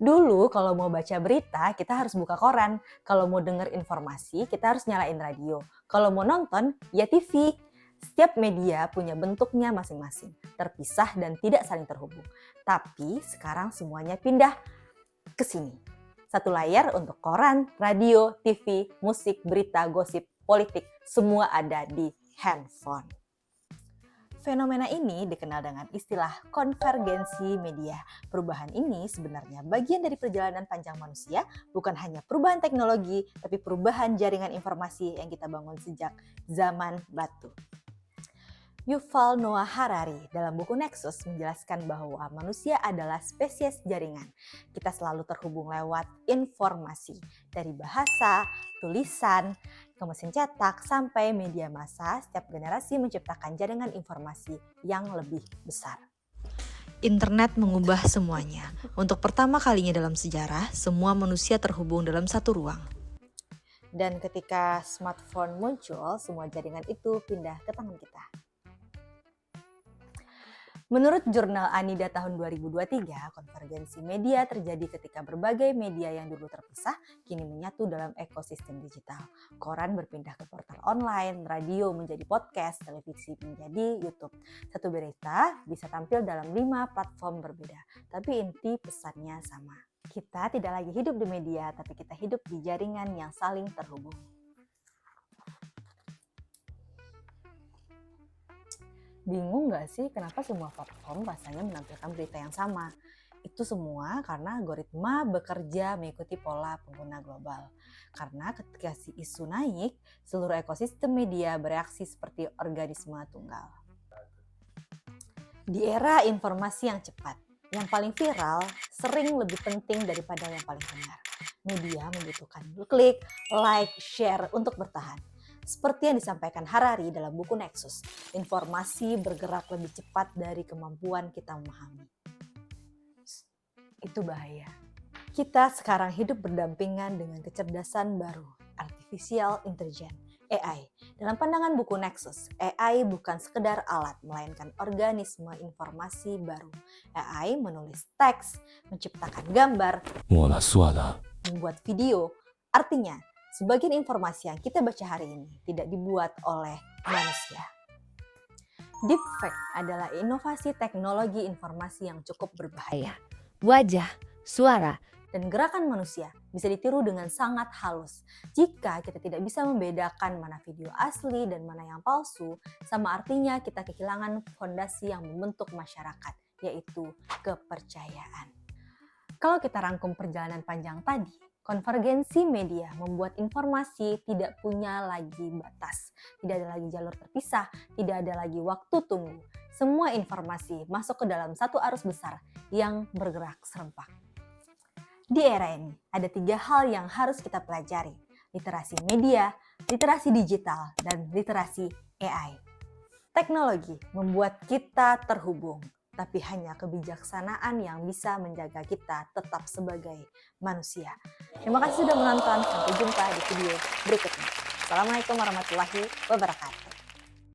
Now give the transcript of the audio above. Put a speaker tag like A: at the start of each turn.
A: Dulu kalau mau baca berita, kita harus buka koran. Kalau mau dengar informasi, kita harus nyalain radio. Kalau mau nonton, ya TV. Setiap media punya bentuknya masing-masing, terpisah dan tidak saling terhubung. Tapi sekarang semuanya pindah ke sini. Satu layar untuk koran, radio, TV, musik, berita, gosip, politik, semua ada di handphone. Fenomena ini dikenal dengan istilah konvergensi media. Perubahan ini sebenarnya bagian dari perjalanan panjang manusia, bukan hanya perubahan teknologi, tapi perubahan jaringan informasi yang kita bangun sejak zaman batu. Yuval Noah Harari dalam buku Nexus menjelaskan bahwa manusia adalah spesies jaringan. Kita selalu terhubung lewat informasi, dari bahasa, tulisan, ke mesin cetak, sampai media massa. Setiap generasi menciptakan jaringan informasi yang lebih besar.
B: Internet mengubah semuanya. Untuk pertama kalinya dalam sejarah, semua manusia terhubung dalam satu ruang.
A: Dan ketika smartphone muncul, semua jaringan itu pindah ke tangan kita. Menurut jurnal Anida tahun 2023, konvergensi media terjadi ketika berbagai media yang dulu terpisah kini menyatu dalam ekosistem digital. Koran berpindah ke portal online, radio menjadi podcast, televisi menjadi YouTube. Satu berita bisa tampil dalam 5 platform berbeda, tapi inti pesannya sama. Kita tidak lagi hidup di media, tapi kita hidup di jaringan yang saling terhubung. Bingung gak sih kenapa semua platform rasanya menampilkan berita yang sama? Itu semua karena algoritma bekerja mengikuti pola pengguna global. Karena ketika si isu naik, seluruh ekosistem media bereaksi seperti organisme tunggal. Di era informasi yang cepat, yang paling viral sering lebih penting daripada yang paling benar. Media membutuhkan klik, like, share untuk bertahan. Seperti yang disampaikan Harari dalam buku Nexus, informasi bergerak lebih cepat dari kemampuan kita memahami. Itu bahaya. Kita sekarang hidup berdampingan dengan kecerdasan baru, Artificial Intelligence, AI. Dalam pandangan buku Nexus, AI bukan sekedar alat, melainkan organisme informasi baru. AI menulis teks, menciptakan gambar, membuat video, artinya sebagian informasi yang kita baca hari ini tidak dibuat oleh manusia. Deepfake adalah inovasi teknologi informasi yang cukup berbahaya.
C: Wajah, suara,
A: dan gerakan manusia bisa ditiru dengan sangat halus. Jika kita tidak bisa membedakan mana video asli dan mana yang palsu, sama artinya kita kehilangan fondasi yang membentuk masyarakat, yaitu kepercayaan. Kalau kita rangkum perjalanan panjang tadi, konvergensi media membuat informasi tidak punya lagi batas. Tidak ada lagi jalur terpisah, tidak ada lagi waktu tunggu. Semua informasi masuk ke dalam satu arus besar yang bergerak serempak. Di era ini, ada 3 hal yang harus kita pelajari. Literasi media, literasi digital, dan literasi AI. Teknologi membuat kita terhubung, tapi hanya kebijaksanaan yang bisa menjaga kita tetap sebagai manusia. Terima kasih sudah menonton, sampai jumpa di video berikutnya. Assalamualaikum warahmatullahi wabarakatuh.